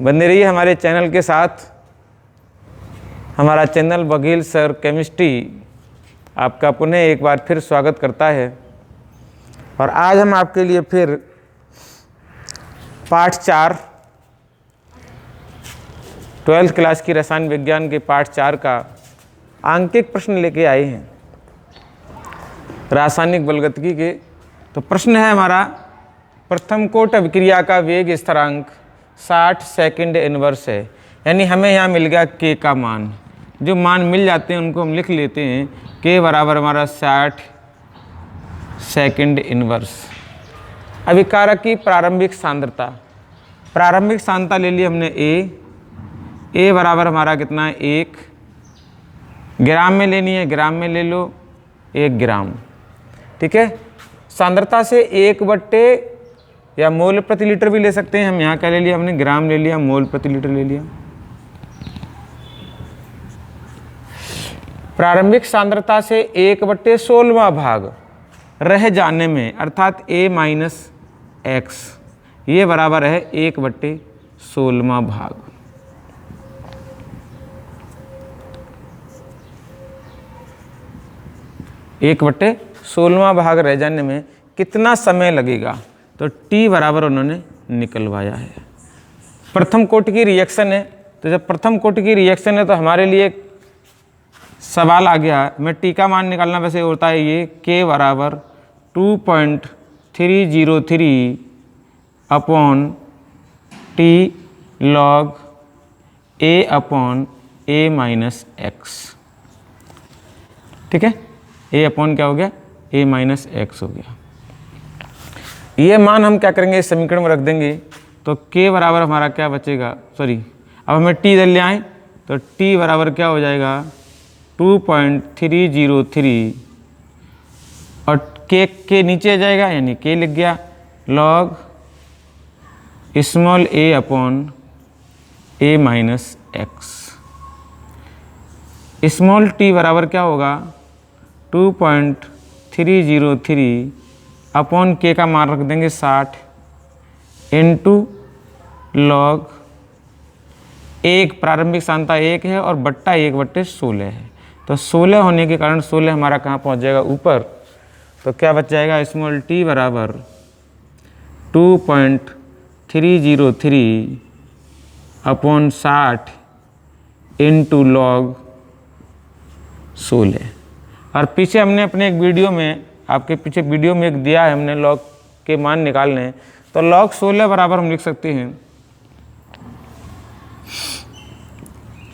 बने रहिए हमारे चैनल के साथ। हमारा चैनल बघेल सर केमिस्ट्री आपका पुनः एक बार फिर स्वागत करता है। और आज हम आपके लिए फिर पाठ 4 12th क्लास की रसायन विज्ञान के पाठ 4 का आंकिक प्रश्न लेके आए हैं रासायनिक बलगतिकी के। तो प्रश्न है हमारा, प्रथम कोट अभिक्रिया का वेग स्थिरांक 60 सेकंड इनवर्स है। यानी हमें यहाँ मिल गया k का मान। जो मान मिल जाते हैं उनको हम लिख लेते हैं। k बराबर हमारा 60 सेकंड इनवर्स। अभिकारक की प्रारंभिक सांद्रता, प्रारंभिक सांद्रता ले ली हमने a बराबर हमारा कितना है 1 ग्राम में लेनी है, ग्राम में ले लो 1 ग्राम। ठीक है, सांद्रता से 1/, या मोल प्रति लीटर भी ले सकते हैं। हम यहाँ क्या ले लिया हमने, ग्राम ले लिया, मोल प्रति लीटर ले लिया। प्रारंभिक सांद्रता से 1/16वां भाग रह जाने में, अर्थात a माइनस एक्स, ये बराबर है 1/16वां भाग। एक बट्टे 16वां भाग रह जाने में कितना समय लगेगा, तो t बराबर उन्होंने निकलवाया है। प्रथम कोटि की रिएक्शन है, तो जब प्रथम कोटि की रिएक्शन है तो हमारे लिए सवाल आ गया, मैं t का मान निकालना वैसे होता है ये k बराबर 2.303 upon t log a upon a minus x. ठीक है, a अपॉन क्या हो गया, a माइनस एक्स हो गया। ये मान हम क्या करेंगे, इस समीकरण में रख देंगे, तो k बराबर हमारा क्या बचेगा, सॉरी अब हमें t इधर ले आए, तो t बराबर क्या हो जाएगा 2.303 और k नीचे आ जाएगा, यानी k लिख गया log small a upon a minus x. Small t बराबर क्या होगा 2.303 अपॉन k का मान रख देंगे 60 इंटू लॉग 1, प्रारंभिक सांद्रता 1 है और बट्टा 1/16 है। तो 16 होने के कारण 16 हमारा कहाँ पहुँच जाएगा, ऊपर। तो क्या बच जाएगा, स्मॉल t बराबर 2.303 अपॉन 60 इंटू लॉग 16। और पीछे हमने अपने एक वीडियो में, आपके पीछे वीडियो में एक दिया है हमने लॉग के मान निकालने, तो लॉग 16 बराबर हम लिख सकते हैं,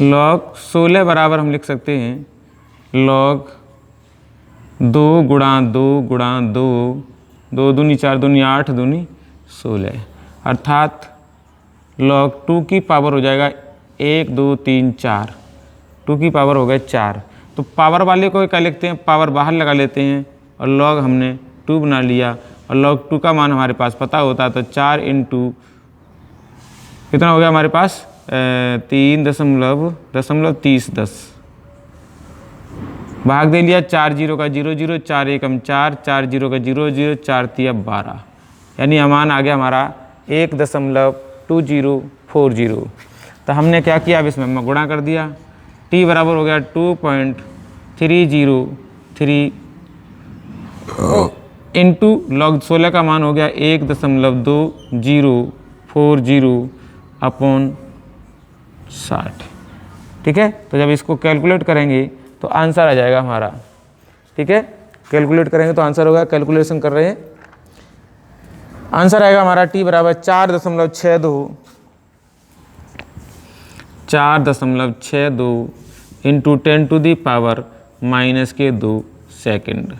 लॉग 16 बराबर हम लिख सकते हैं लॉग 2 गुणा 2 गुणा 2, 2 दूनी 4 दूनी 8 दूनी 16, अर्थात लॉग 2 की पावर हो जाएगा 1 2 3 4, 2 की पावर हो गए 4। तो पावर वाले को क्या लिखते हैं, पावर बाहर लगा लेते हैं और लॉग हमने 2 बना लिया, और लॉग 2 का मान हमारे पास पता होता है, तो 4 इंटू कितना हो गया हमारे पास 3.30 भाग दे लिया 4 0 का 0 0, 4 1 हम 4, 4 0 का 0 0, 4 3 12, यानी मान आ गया हमारा 1.2040। तो हमने क्या किया, अब इसमें गुणा कर दिया, t बराबर हो गया 2.303 इंटू लॉग 16 का मान हो गया 1.2040 अपॉन 60। ठीक है, तो जब इसको कैलकुलेट करेंगे तो आंसर आ जाएगा हमारा। ठीक है, कैलकुलेट करेंगे तो आंसर होगा, कैलकुलेशन कर रहे हैं, आंसर आएगा हमारा t बराबर 4.62 इंटू 10⁻⁻2 सेकेंड।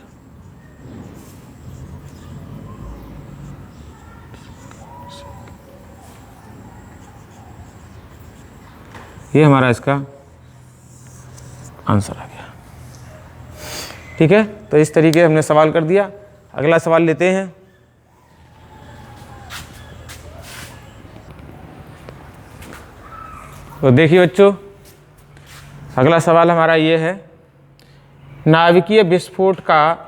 ये हमारा इसका आंसर आ गया। ठीक है, तो इस तरीके हमने सवाल कर दिया। अगला सवाल लेते हैं। तो देखिए बच्चों, अगला सवाल हमारा ये है, नाभिकीय विस्फोट का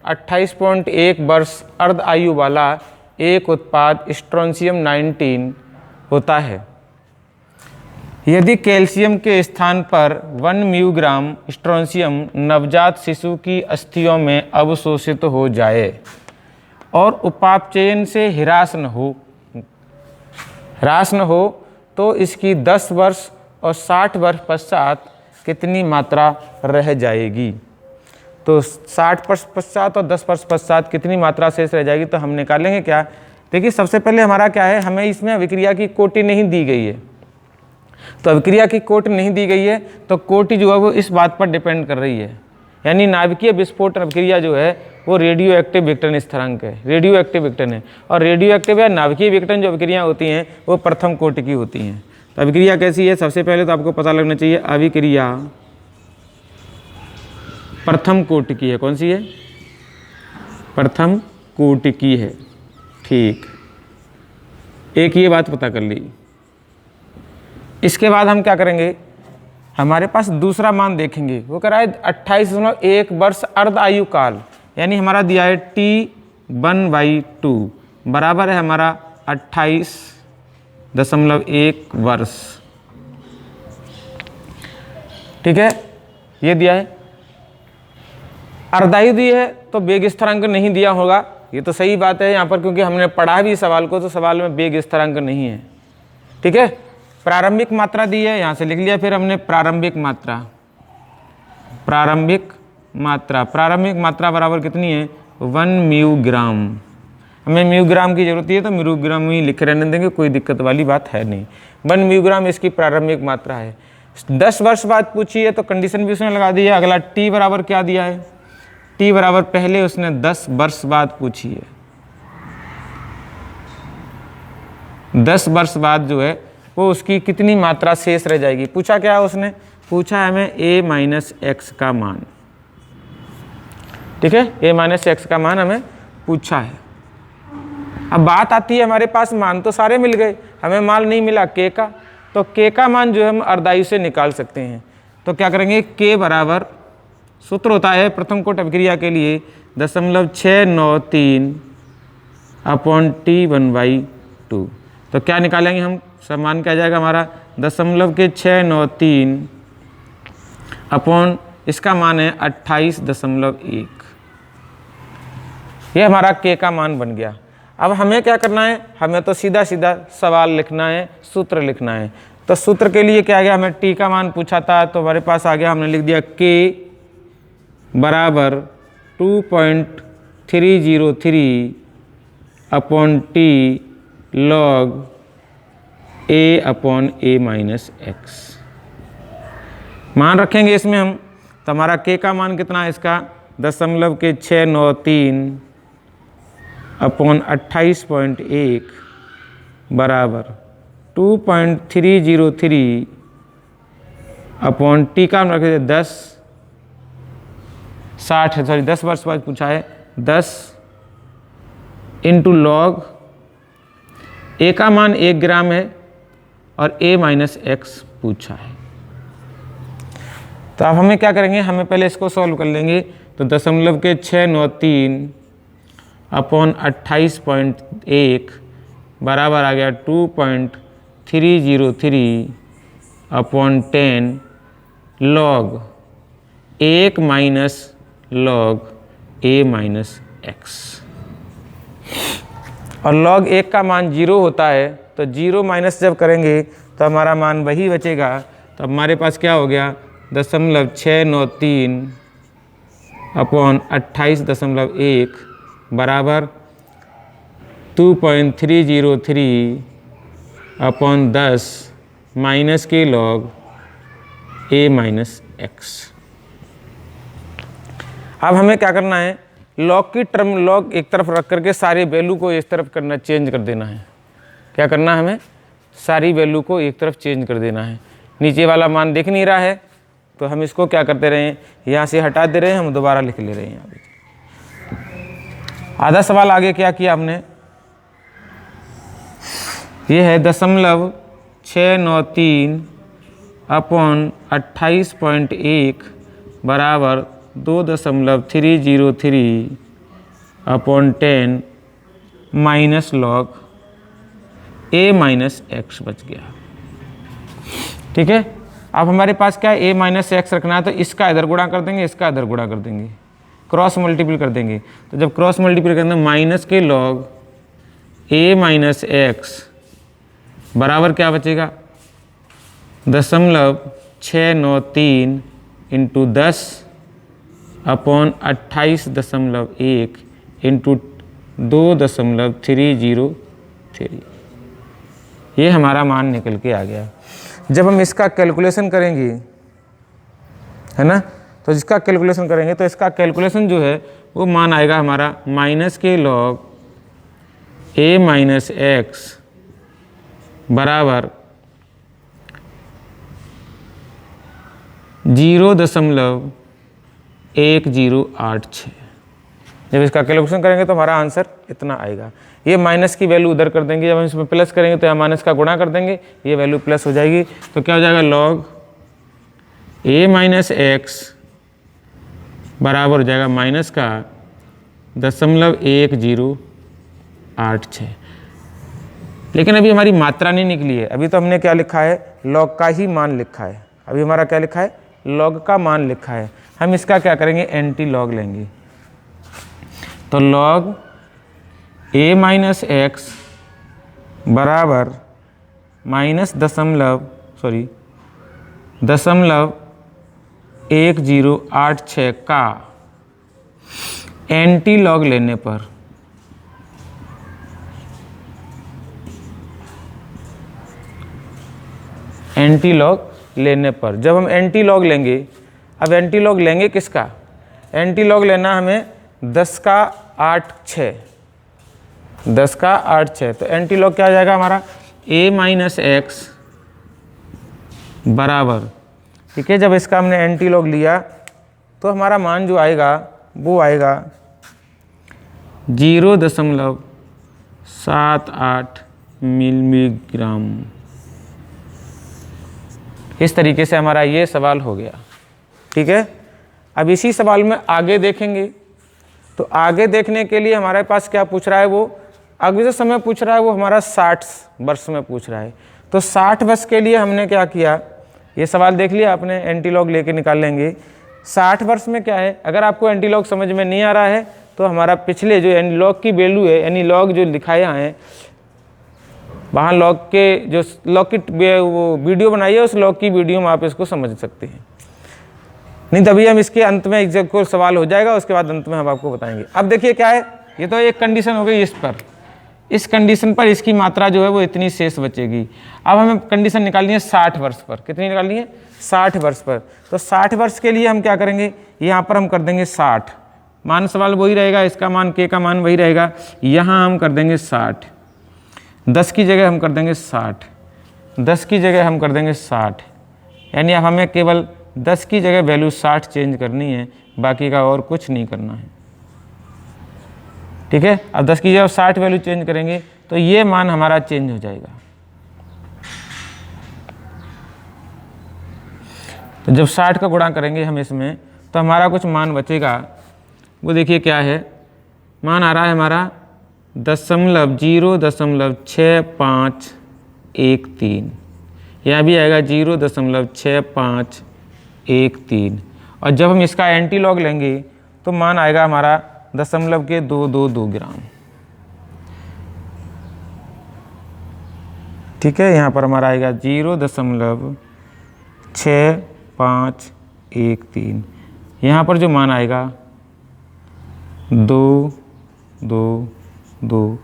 28.1 वर्ष अर्ध आयु वाला एक उत्पाद स्ट्रोंशियम 19 होता है। यदि कैल्शियम के स्थान पर 1 म्यूग्राम स्ट्रोंशियम नवजात शिशु की अस्थियों में अवशोषित हो जाए और उपापचयन से ह्रास न हो तो इसकी 10 वर्ष और 60 वर्ष पश्चात कितनी मात्रा रह जाएगी। तो 60 वर्ष पश्चात और 10 वर्ष पश्चात कितनी मात्रा शेष रह जाएगी, तो हम निकालेंगे क्या। देखिए सबसे पहले हमारा क्या है, हमें इसमें अभिक्रिया की कोटि नहीं दी गई है। तो अभिक्रिया की कोटि नहीं दी गई है तो कोटि जो है वो इस बात पर डिपेंड कर रही है, यानी नाभिकीय विस्फोट अभिक्रिया जो है वो रेडियो एक्टिव विघटन स्थिरांक है, रेडियो एक्टिव विघटन है। और रेडियो एक्टिव या नाभिकीय विघटन जो अभिक्रिया होती हैं वो प्रथम कोटि की होती हैं। तो अभिक्रिया कैसी है, सबसे पहले तो आपको पता लगना चाहिए अभिक्रिया प्रथम कोटि की है। कौन सी है, प्रथम कोटि की है। ठीक, एक ये बात पता कर ली। इसके बाद हम क्या करेंगे, हमारे पास दूसरा मान देखेंगे, वो कह रहा है 28.1 वर्ष अर्ध आयु काल, यानी हमारा दिया है T1/2 बराबर है हमारा 28.1 वर्ष। ठीक है, ये दिया है। अर्धायु दी है तो वेग स्थिरांक नहीं दिया होगा, ये तो सही बात है यहाँ पर, क्योंकि हमने पढ़ा भी सवाल को, तो सवाल में वेग स्थिरांक नहीं है। ठीक है, प्रारंभिक मात्रा दी है, यहाँ से लिख लिया। फिर हमने प्रारंभिक मात्रा बराबर कितनी है, 1 म्यूग्राम। हमें म्यूग्राम की जरूरत है तो म्यूग्राम ही लिखे रहने देंगे, कोई दिक्कत वाली बात है नहीं। 1 म्यूग्राम इसकी प्रारंभिक मात्रा है। 10 वर्ष बाद पूछी है तो कंडीशन भी उसने लगा दी है। अगला टी बराबर क्या दिया है, टी बराबर पहले उसने 10 वर्ष बाद पूछी है। 10 वर्ष बाद जो है वो उसकी कितनी मात्रा शेष रह जाएगी। पूछा क्या है उसने, पूछा है हमें a-x का मान। ठीक है, a-x का मान हमें पूछा है। अब बात आती है हमारे पास मान तो सारे मिल गए, हमें मान नहीं मिला k का, तो k का मान जो है हम अर्धायु से निकाल सकते हैं। तो क्या करेंगे, k बराबर सूत्र होता है प्रथम कोटि अभिक्रिया के लिए 0.693 अपॉन T1/2। तो क्या निकालेंगे हम, सब मान क्या आ जाएगा हमारा 0.693 अपॉन इसका मान है 28.1। ये हमारा k का मान बन गया। अब हमें क्या करना है, हमें तो सीधा सीधा सवाल लिखना है, सूत्र लिखना है। तो सूत्र के लिए क्या आ गया, हमें t का मान पूछा था तो हमारे पास आ गया, हमने लिख दिया k बराबर 2.303 upon t log a upon a-x। मान रखेंगे इसमें हम, तो हमारा k का मान कितना है इसका 0.693 अपॉन 28.1 बराबर 2.303 अपॉन टी का हम रखे थे 10 वर्ष बाद पूछा है 10 इंटू लॉग ए का मान 1 ग्राम है और a-x पूछा है। तो अब हमें क्या करेंगे, हमें पहले इसको सॉल्व कर लेंगे। तो 0.693 अपॉन 28.1 बराबर आ गया 2.303 upon 10 log 1 minus log a-x। और log 1 का मान 0 होता है, तो 0 माइनस जब करेंगे तो हमारा मान वही बचेगा। तो हमारे पास क्या हो गया 0.693 अपॉन 28.1 बराबर 2.303 अपॉन 10 माइनस के लॉग a-x। अब हमें क्या करना है, लॉग की टर्म लॉग एक तरफ रख करके सारे वैल्यू को इस तरफ करना, चेंज कर देना है। क्या करना है, हमें सारी वैल्यू को एक तरफ चेंज कर देना है। नीचे वाला मान दिख नहीं रहा है तो हम इसको क्या करते रहे, यहाँ से हटा दे रहे हैं, हम दोबारा लिख ले रहे हैं। यहाँ आधा सवाल आगे क्या किया हमने, ये है 0.693 अपॉन 28.1 बराबर 2.303 अपॉन 10 माइनस लॉग a-x बच गया। ठीक है। अब हमारे पास क्या है, a माइनस एक्स रखना है, तो इसका इधर गुणा कर देंगे, इसका इधर गुणा कर देंगे, क्रॉस मल्टीपल कर देंगे। तो जब क्रॉस मल्टीपल करते हैं माइनस के लॉग a माइनस एक्स बराबर क्या बचेगा, 0.693 इंटू 10 अपॉन 28.1 इंटू 2.303। ये हमारा मान निकल के आ गया। जब हम इसका कैलकुलेशन करेंगे, है ना, तो इसका कैलकुलेशन करेंगे तो इसका कैलकुलेशन जो है वो मान आएगा हमारा माइनस के लॉग a माइनस एक्स बराबर 0.1086। जब इसका कैलकुलेशन करेंगे तो हमारा आंसर इतना आएगा। ये माइनस की वैल्यू उधर कर देंगे, जब हम इसमें प्लस करेंगे तो यहाँ माइनस का गुणा कर देंगे, ये वैल्यू प्लस हो जाएगी। तो क्या हो जाएगा, लॉग a माइनस एक्स बराबर हो जाएगा माइनस का 0.1086। लेकिन अभी हमारी मात्रा नहीं निकली है, अभी तो हमने क्या लिखा है, लॉग का ही मान लिखा है। अभी हमारा क्या लिखा है, लॉग का मान लिखा है। हम इसका क्या करेंगे, एंटी लॉग लेंगे। तो लॉग a माइनस एक्स बराबर माइनस 0.1086 का एंटी लॉग लेने पर जब हम एंटी लॉग लेंगे, अब एंटी लॉग लेंगे किसका, एंटी लॉग लेना हमें 10 का 8 6। तो एंटी लॉग क्या आ जाएगा हमारा, a माइनस एक्स बराबर, ठीक है। जब इसका हमने एंटी लॉग लिया तो हमारा मान जो आएगा वो आएगा 0.78 मिलीग्राम। इस तरीके से हमारा ये सवाल हो गया, ठीक है। अब इसी सवाल में आगे देखेंगे, तो आगे देखने के लिए हमारे पास क्या पूछ रहा है, वो अगले जो समय पूछ रहा है वो हमारा 60 वर्ष में पूछ रहा है। तो 60 वर्ष के लिए हमने क्या किया, ये सवाल देख लिया आपने, एंटीलॉग लेके निकाल लेंगे। 60 वर्ष में क्या है, अगर आपको एंटीलॉग समझ में नहीं आ रहा है तो हमारा पिछले जो एंटीलॉग की वैल्यू है, यानी लॉग जो लिखाया है वहाँ लॉग के जो लॉग की वो वीडियो बनाई है, उस लॉग की वीडियो में आप इसको समझ सकते हैं। नहीं तभी हम इसके अंत में एग्जैक्ट कोई सवाल हो जाएगा, उसके बाद अंत में हम आपको बताएंगे। अब देखिए क्या है, ये तो एक कंडीशन हो गई इस पर, इस कंडीशन पर इसकी मात्रा जो है वो इतनी शेष बचेगी। अब हमें कंडीशन निकालनी है 60 वर्ष पर। कितनी निकालनी है, 60 वर्ष पर। तो 60 वर्ष के लिए हम क्या करेंगे, यहाँ पर हम कर देंगे 60, मान सवाल वही रहेगा, इसका मान k का मान वही रहेगा, यहाँ हम कर देंगे 60, 10 की जगह हम कर देंगे 60, 10 की जगह हम कर देंगे 60, यानी अब हमें केवल 10 की जगह वैल्यू 60 चेंज करनी है, बाकी का और कुछ नहीं करना है, ठीक है। अब 10 की जगह 60 वैल्यू चेंज करेंगे तो ये मान हमारा चेंज हो जाएगा। तो जब 60 का गुणा करेंगे हम इसमें तो हमारा कुछ मान बचेगा, वो देखिए क्या है, मान आ रहा है हमारा 0.6513, यहाँ भी आएगा 0.6513। और जब हम इसका एंटी लॉग लेंगे तो मान आएगा हमारा 0.222 ग्राम, ठीक है। यहाँ पर हमारा आएगा 0.6513, यहाँ पर जो मान आएगा 222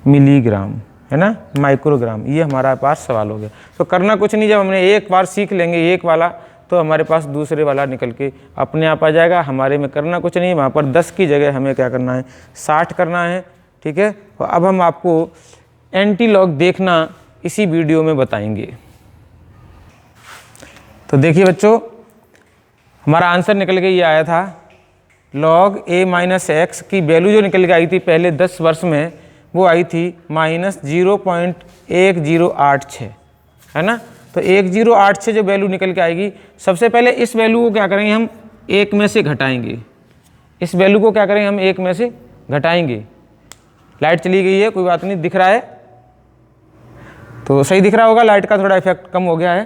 मिलीग्राम, है ना, माइक्रोग्राम। ये हमारा पास सवाल हो गया। तो करना कुछ नहीं, जब हमने एक बार सीख लेंगे एक वाला तो हमारे पास दूसरे वाला निकल के अपने आप आ जाएगा। हमारे में करना कुछ नहीं, वहाँ पर 10 की जगह हमें क्या करना है, 60 करना है, ठीक है। तो अब हम आपको एंटी लॉग देखना इसी वीडियो में बताएंगे। तो देखिए बच्चों, हमारा आंसर निकल के ये आया था, लॉग a माइनस एक्स की वैल्यू जो निकल के आई थी पहले 10 वर्ष में, वो आई थी -0.1086, है ना। तो 1086 जो वैल्यू निकल के आएगी, सबसे पहले इस वैल्यू को क्या करेंगे, हम 1 में से घटाएंगे। इस वैल्यू को क्या करेंगे, हम 1 में से घटाएंगे। लाइट चली गई है, कोई बात नहीं, दिख रहा है तो सही दिख रहा होगा, लाइट का थोड़ा इफेक्ट कम हो गया है।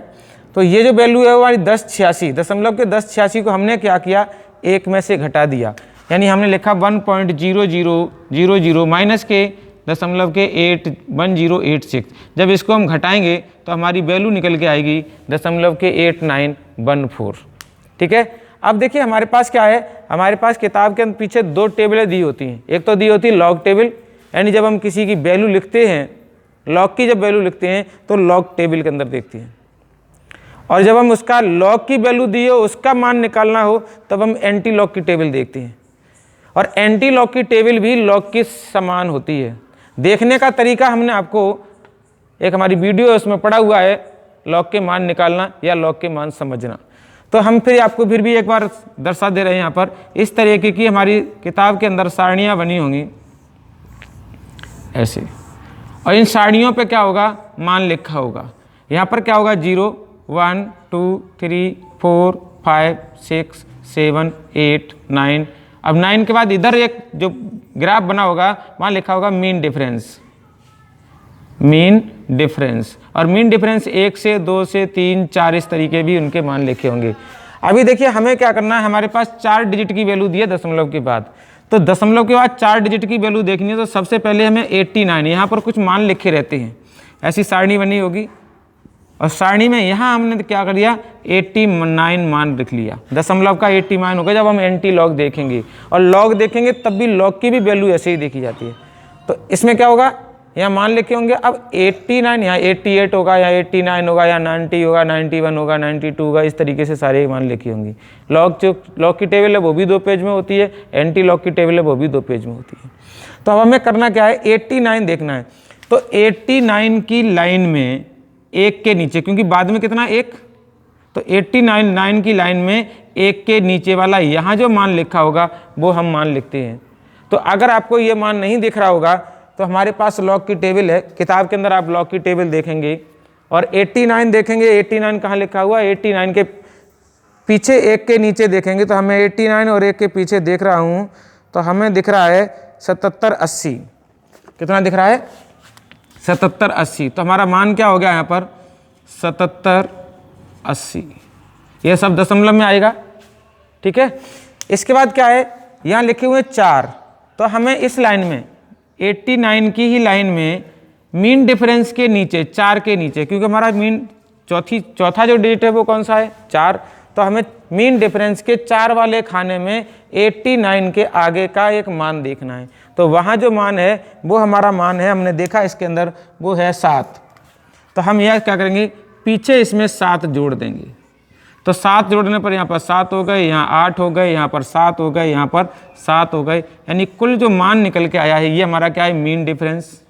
तो ये जो वैल्यू है वो हमारी 1086, दशमलव के 1086 को हमने क्या किया, एक में से घटा दिया, यानी हमने लिखा 1.0000 माइनस के दशमलव के 81086। जब इसको हम घटाएंगे तो हमारी वैल्यू निकल के आएगी दशमलव के 8914। ठीक है, अब देखिए हमारे पास क्या है, हमारे पास किताब के पीछे दो टेबलें दी होती हैं। एक तो दी होती है लॉग टेबल, यानी जब हम किसी की वैल्यू लिखते हैं, लॉग की जब वैल्यू लिखते हैं तो लॉग टेबल के अंदर देखते हैं, और जब हम उसका लॉग की वैल्यू दी हो उसका मान निकालना हो तब हम एंटी लॉग की टेबल देखते हैं। और एंटी लॉग की टेबल भी लॉग के समान होती है। देखने का तरीका हमने आपको एक हमारी वीडियो है उसमें पढ़ा हुआ है, लॉग के मान निकालना या लॉग के मान समझना। तो हम फिर आपको फिर भी एक बार दर्शा दे रहे हैं। यहाँ पर इस तरीके की हमारी किताब के अंदर सारणियाँ बनी होंगी ऐसे, और इन सारणियों पे क्या होगा, मान लिखा होगा। यहाँ पर क्या होगा, 0 1 2 3 4 5 6 7 8 9। अब 9 के बाद इधर एक जो ग्राफ बना होगा वहाँ लिखा होगा मीन डिफरेंस, मीन डिफरेंस। और मीन डिफरेंस 1 से 2 से 3 4 इस तरीके भी उनके मान लिखे होंगे। अभी देखिए हमें क्या करना है, हमारे पास 4 डिजिट की वैल्यू दी है दशमलव के बाद। तो दशमलव के बाद 4 डिजिट की वैल्यू देखनी है तो सबसे पहले हमें 89, यहाँ पर कुछ मान लिखे रहते हैं, ऐसी सारणी बनी होगी, और सारणी में यहाँ हमने क्या कर दिया, 89 मान लिख लिया। दशमलव का 89 होगा। जब हम एंटी लॉग देखेंगे और लॉग देखेंगे तब भी लॉग की भी वैल्यू ऐसे ही देखी जाती है। तो इसमें क्या होगा, यहाँ मान लिखे होंगे। अब 89 यहाँ 88 होगा, या 89 होगा, या 90 होगा, 91 होगा, 92 होगा, इस तरीके से सारे मान लिखी होंगी। लॉग जो लॉग की टेबल है वो भी 2 पेज में होती है, एंटी लॉग की टेबल है वो भी 2 पेज में होती है। तो अब हमें करना क्या है, 89 देखना है। तो 89 की लाइन में एक के नीचे, क्योंकि बाद में कितना 1, तो 89 की लाइन में एक के नीचे वाला यहाँ जो मान लिखा होगा वो हम मान लिखते हैं। तो अगर आपको ये मान नहीं दिख रहा होगा तो हमारे पास लॉग की टेबल है, किताब के अंदर आप लॉग की टेबल देखेंगे और 89 देखेंगे। 89 कहाँ लिखा हुआ, 89 के पीछे एक के नीचे देखेंगे तो हमें 89 और एक के पीछे देख रहा हूँ तो हमें दिख रहा है 77 80। कितना दिख रहा है, 77 80। तो हमारा मान क्या हो गया यहाँ पर, 77 80। ये सब दशमलव में आएगा। ठीक है, इसके बाद क्या है, यहाँ लिखे हुए 4। तो हमें इस लाइन में 89 की ही लाइन में मीन डिफरेंस के नीचे, 4 के नीचे, क्योंकि हमारा मीन चौथा जो डिजिट है वो कौन सा है, 4। तो हमें मीन डिफरेंस के 4 वाले खाने में 89 के आगे का एक मान देखना है। तो वहाँ जो मान है वो हमारा मान है, हमने देखा इसके अंदर, वो है 7। तो हम यह क्या करेंगे, पीछे इसमें 7 जोड़ देंगे। तो 7 जोड़ने पर यहाँ पर 7 हो गए, यहाँ 8 हो गए, यहाँ पर 7 हो गए, यहाँ पर 7 हो गए, यानी कुल जो मान निकल के आया है ये हमारा क्या है, मीन डिफरेंस।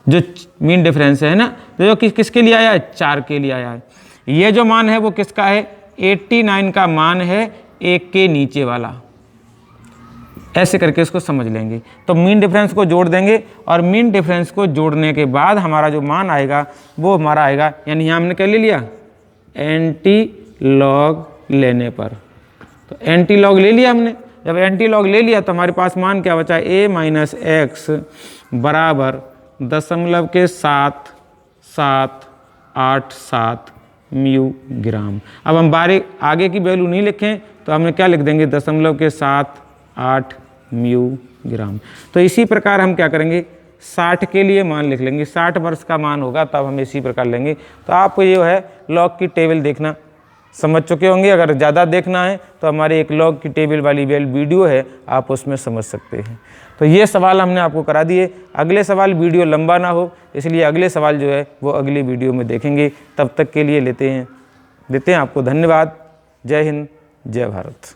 जो मीन डिफरेंस है ना, तो जो किसके लिए आया है, 4 के लिए आया है। ये जो मान है वो किसका है, 89 का मान है, एक के नीचे वाला। ऐसे करके इसको समझ लेंगे। तो मीन डिफरेंस को जोड़ देंगे और मीन डिफरेंस को जोड़ने के बाद हमारा जो मान आएगा वो हमारा आएगा, यानी यहाँ हमने क्या ले लिया, एंटी लॉग लेने पर। तो एंटी लॉग ले लिया हमने। जब एंटी लॉग ले लिया तो हमारे पास मान क्या बचा, a माइनस एक्स बराबर दशमलव के 7.787 म्यू ग्राम। अब हम बारीक आगे की वैल्यू नहीं लिखें तो हमने क्या लिख देंगे, दशमलव के 7.8 म्यू ग्राम। तो इसी प्रकार हम क्या करेंगे, 60 के लिए मान लिख लेंगे, 60 वर्ष का मान होगा तब हम इसी प्रकार लेंगे। तो आप ये है लॉग की टेबल देखना समझ चुके होंगे। अगर ज़्यादा देखना है तो हमारी एक लॉग की टेबल वाली वीडियो है, आप उसमें समझ सकते हैं। तो ये सवाल हमने आपको करा दिए। अगले सवाल वीडियो लंबा ना हो इसलिए अगले सवाल जो है वो अगली वीडियो में देखेंगे। तब तक के लिए देते हैं आपको धन्यवाद। जय हिंद, जय भारत।